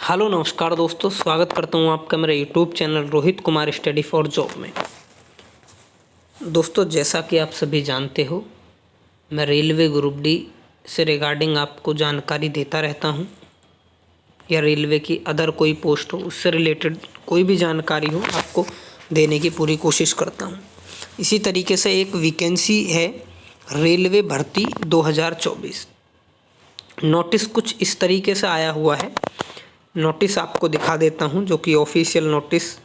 Hello नमस्कार दोस्तों, स्वागत करता हूँ आपका मेरे YouTube channel Rohit Kumar study for job में। दोस्तों, जैसा कि आप सभी जानते हो, मैं रेलवे ग्रुप डी से रिगार्डिंग आपको जानकारी देता रहता हूँ, या रेलवे की अदर कोई पोस्ट हो उससे रिलेटेड कोई भी जानकारी हो आपको देने की पूरी कोशिश करता हूँ। इसी तरीके से एक वैकेंसी है रेलवे भर्ती 2024। नोटिस कुछ इस तरीके से आया हुआ है। नोटिस आपको दिखा देता हूं, जो कि ऑफिशियल नोटिस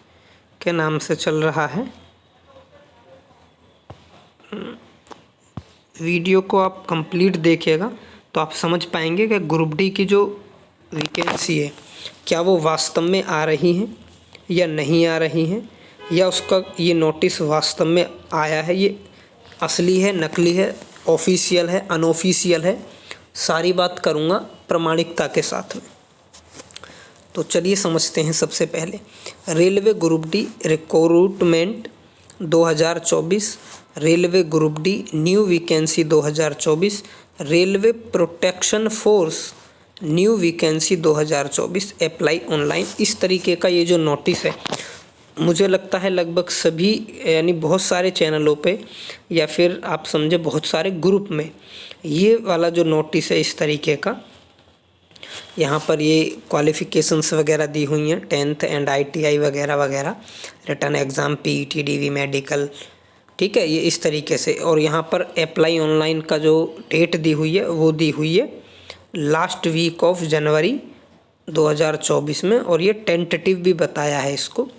के नाम से चल रहा है। वीडियो को आप कंप्लीट देखिएगा तो आप समझ पाएंगे कि ग्रुप डी की जो वैकेंसी है क्या वो वास्तव में आ रही है या नहीं आ रही है, या उसका ये नोटिस वास्तव में आया है, ये असली है, नकली है, ऑफिशियल है, अनऑफिशियल है। सारी बात करूँगा प्रामाणिकता के साथ में। तो चलिए समझते हैं। सबसे पहले railway group D recruitment 2024, railway group D new vacancy 2024, railway protection force new vacancy 2024, apply online. इस तरीके का ये जो नोटिस है, मुझे लगता है लगभग सभी यानी बहुत सारे चैनलों पे या फिर आप समझे बहुत सारे ग्रुप में ये वाला जो नोटिस है इस तरीके का, यहाँ पर ये क्वालिफ़िकेशंस वगैरह दी हुई हैं, 10th एंड ITI वगैरह वगैरह, written exam, PET DV medical, ठीक है, ये इस तरीके से। और यहाँ पर अप्लाई ऑनलाइन का जो डेट दी हुई है वो दी हुई है लास्ट वीक ऑफ जनवरी 2024 में, और ये टेंटेटिव भी बताया है इसको,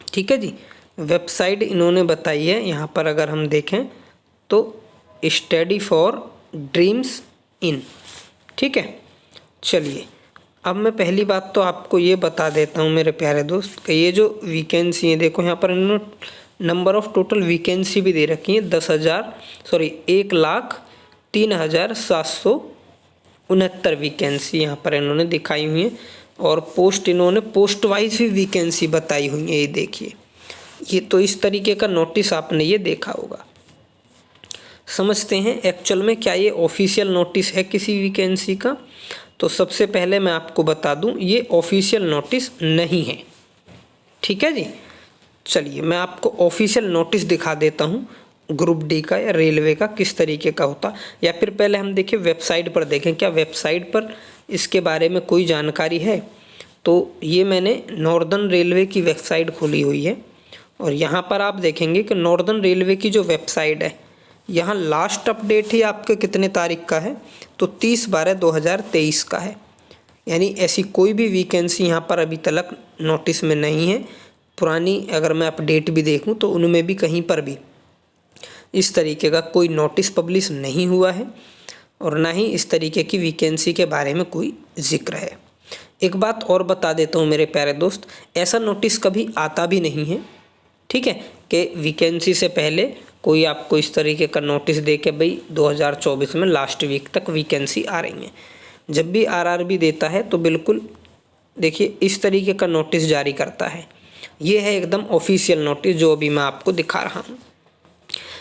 ठीक है जी। वेबसाइट इन्होंने बताई है यहाँ पर अगर हम देखें तो स्टडी फॉर ड्रीम्स इन, ठीक है। चलिए, अब मैं पहली बात तो आपको ये बता देता हूँ मेरे प्यारे दोस्त कि ये जो वैकेंसी है, देखो यहाँ पर इन्होंने नंबर ऑफ़ टोटल वैकेंसी भी दे रखी है 1,03,769 वैकेंसी यहाँ पर इन्होंने दिखाई हुई है। और पोस्ट इन्होंने पोस्ट वाइज भी वैकेंसी बताई हुई है। ये देखिए, ये तो इस तरीके का नोटिस आपने ये देखा होगा। समझते हैं एक्चुअल में क्या ये ऑफिशियल नोटिस है किसी वैकेंसी का। तो सबसे पहले मैं आपको बता दूं, ये ऑफिशियल नोटिस नहीं है, ठीक है जी। चलिए, मैं आपको ऑफिशियल नोटिस दिखा देता हूं ग्रुप डी का या रेलवे का किस तरीके का होता, या फिर पहले हम देखें वेबसाइट पर, देखें क्या वेबसाइट पर इसके बारे में कोई जानकारी है। तो ये मैंने नॉर्दर्न रेलवे की वेबसाइट खोली हुई है, और यहाँ पर आप देखेंगे कि नॉर्दर्न रेलवे की जो वेबसाइट है, यहाँ लास्ट अपडेट ही आपके कितने तारीख का है, तो 30/12/2023 का है। यानी ऐसी कोई भी वैकेंसी यहाँ पर अभी तक नोटिस में नहीं है। पुरानी अगर मैं अपडेट भी देखूँ तो उनमें भी कहीं पर भी इस तरीके का कोई नोटिस पब्लिश नहीं हुआ है, और ना ही इस तरीके की वैकेंसी के बारे में कोई जिक्र है। एक बात और बता देता हूँ मेरे प्यारे दोस्त, ऐसा नोटिस कभी आता भी नहीं है, ठीक है, कि वैकेंसी से पहले कोई आपको इस तरीके का नोटिस दे के भाई 2024 में लास्ट वीक तक वैकेंसी आ रही है। जब भी RRB देता है तो बिल्कुल देखिए इस तरीके का नोटिस जारी करता है। ये है एकदम ऑफिशियल नोटिस जो अभी मैं आपको दिखा रहा हूँ।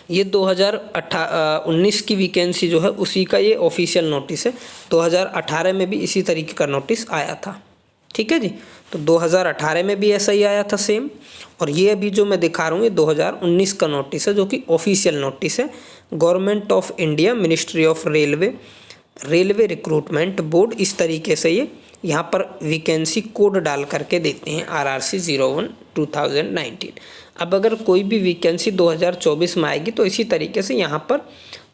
ये 2019 की वैकेंसी जो है उसी का ये ऑफिशियल नोटिस है। 2018 में भी इसी तरीके का नोटिस आया था, ठीक है जी। तो 2018 में भी ऐसा ही आया था सेम, और ये अभी जो मैं दिखा रहा हूँ ये 2019 का नोटिस है, जो कि ऑफिशियल नोटिस है। Government of India, ministry of railway, railway recruitment board, इस तरीके से ये यहाँ पर वैकेंसी कोड डाल करके देते हैं RRC 01/2019। अब अगर कोई भी वैकेंसी 2024 में आएगी तो इसी तरीके से यहाँ पर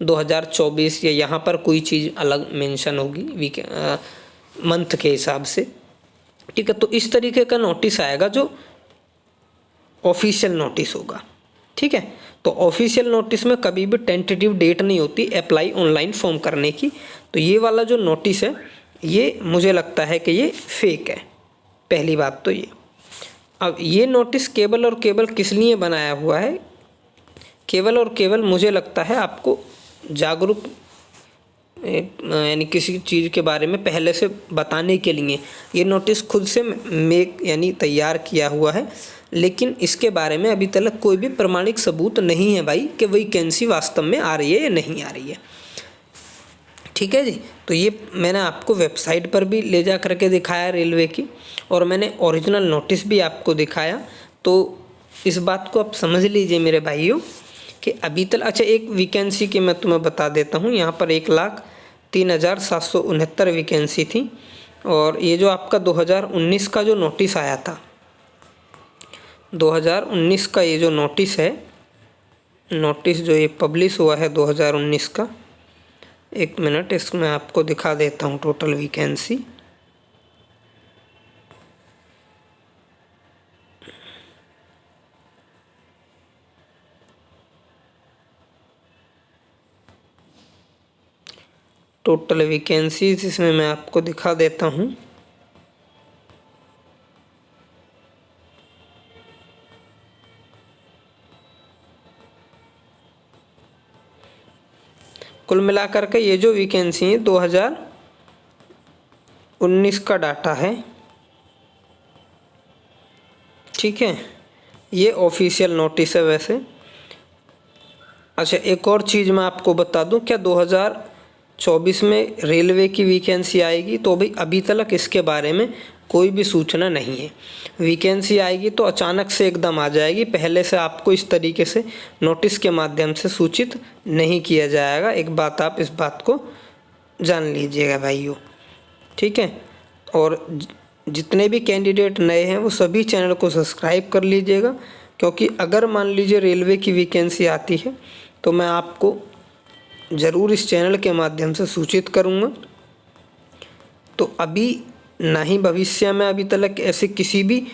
2024 या यहाँ पर कोई चीज़ अलग मेंशन होगी मंथ के हिसाब से, ठीक है। तो इस तरीके का नोटिस आएगा जो ऑफिशियल नोटिस होगा, ठीक है। तो ऑफिशियल नोटिस में कभी भी टेंटेटिव डेट नहीं होती अप्लाई ऑनलाइन फॉर्म करने की। तो ये वाला जो नोटिस है ये मुझे लगता है कि ये फेक है, पहली बात तो ये। अब ये नोटिस केवल और केवल किस लिए बनाया हुआ है, केवल और केवल मुझे लगता है आपको जागरूक यानी किसी चीज़ के बारे में पहले से बताने के लिए ये नोटिस खुद से यानी तैयार किया हुआ है। लेकिन इसके बारे में अभी तक कोई भी प्रमाणिक सबूत नहीं है भाई कि वैकेंसी वास्तव में आ रही है या नहीं आ रही है, ठीक है जी। तो ये मैंने आपको वेबसाइट पर भी ले जा करके दिखाया रेलवे की, और मैंने ओरिजिनल नोटिस भी आपको दिखाया। तो इस बात को आप समझ लीजिए मेरे भाइयों कि अभी तक अच्छा एक वैकेंसी की मैं तुम्हें बता देता हूँ। यहाँ पर 1,03,769 वैकेंसी थी, और ये जो आपका 2019 का जो नोटिस आया था, 2019 का ये जो नोटिस है, नोटिस जो ये पब्लिश हुआ है 2019 का, एक मिनट इसमें आपको दिखा देता हूँ टोटल वैकेंसी। टोटल वैकेंसीज इसमें मैं आपको दिखा देता हूँ। कुल मिलाकर के ये जो वैकेंसी है 2019 का डाटा है, ठीक है। ये ऑफिशियल नोटिस है वैसे। अच्छा एक और चीज़ मैं आपको बता दूं, क्या 2024 में रेलवे की वैकेंसी आएगी? तो भाई अभी तक इसके बारे में कोई भी सूचना नहीं है। वैकेंसी आएगी तो अचानक से एकदम आ जाएगी, पहले से आपको इस तरीके से नोटिस के माध्यम से सूचित नहीं किया जाएगा। एक बात आप इस बात को जान लीजिएगा भाइयों, ठीक है। और जितने भी कैंडिडेट नए हैं वो सभी चैनल को सब्सक्राइब कर लीजिएगा, क्योंकि अगर मान लीजिए रेलवे की वैकेंसी आती है तो मैं आपको ज़रूर इस चैनल के माध्यम से सूचित करूँगा। तो अभी ना ही भविष्य में अभी तक ऐसे किसी भी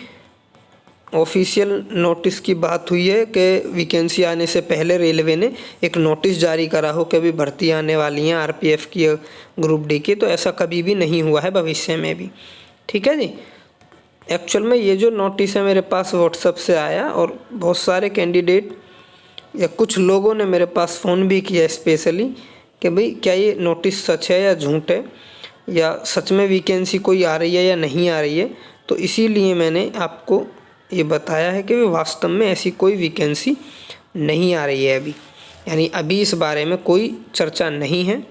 ऑफिशियल नोटिस की बात हुई है कि वैकेंसी आने से पहले रेलवे ने एक नोटिस जारी करा हो कि अभी भर्ती आने वाली हैं आरपीएफ की, ग्रुप डी की। तो ऐसा कभी भी नहीं हुआ है भविष्य में भी, ठीक है जी। एक्चुअल में ये जो नोटिस है मेरे पास व्हाट्सएप से आया, और बहुत सारे कैंडिडेट या कुछ लोगों ने मेरे पास फ़ोन भी किया स्पेशली कि भाई क्या ये नोटिस सच है या झूठ है, या सच में वैकेंसी कोई आ रही है या नहीं आ रही है। तो इसीलिए मैंने आपको ये बताया है कि वास्तव में ऐसी कोई वैकेंसी नहीं आ रही है अभी, यानी अभी इस बारे में कोई चर्चा नहीं है,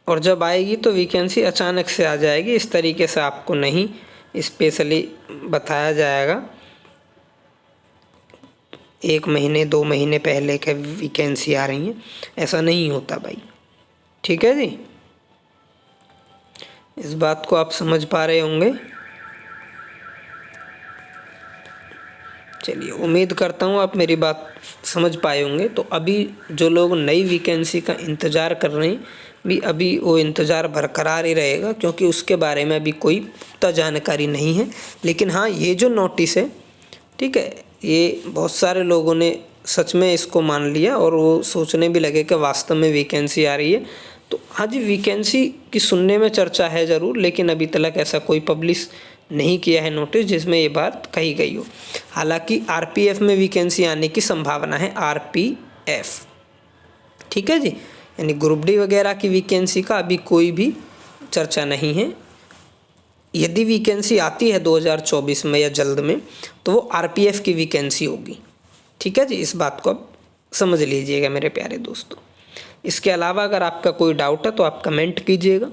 और जब आएगी तो वैकेंसी अचानक से आ जाएगी। इस तरीके से आपको नहीं स्पेशली बताया जाएगा 1 महीने 2 महीने पहले के वैकेंसी आ रही हैं, ऐसा नहीं होता भाई, ठीक है जी। इस बात को आप समझ पा रहे होंगे। चलिए उम्मीद करता हूँ आप मेरी बात समझ पाए होंगे। तो अभी जो लोग नई वैकेंसी का इंतज़ार कर रहे हैं भी, अभी वो इंतज़ार बरकरार ही रहेगा, क्योंकि उसके बारे में अभी कोई पुख्ता जानकारी नहीं है। लेकिन हाँ ये जो नोटिस है, ठीक है, ये बहुत सारे लोगों ने सच में इसको मान लिया और वो सोचने भी लगे कि वास्तव में वैकेंसी आ रही है। तो हाँ जी वैकेंसी की सुनने में चर्चा है ज़रूर, लेकिन अभी तक ऐसा कोई पब्लिश नहीं किया है नोटिस जिसमें ये बात कही गई हो। हालांकि आरपीएफ में वैकेंसी आने की संभावना है, आरपीएफ, ठीक है जी। यानी ग्रुप डी वगैरह की वैकेंसी का अभी कोई भी चर्चा नहीं है। यदि वैकेंसी आती है 2024 में या जल्द में, तो वो आरपीएफ की वैकेंसी होगी, ठीक है जी। इस बात को आप समझ लीजिएगा मेरे प्यारे दोस्तों। इसके अलावा अगर आपका कोई डाउट है तो आप कमेंट कीजिएगा।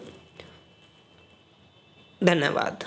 धन्यवाद।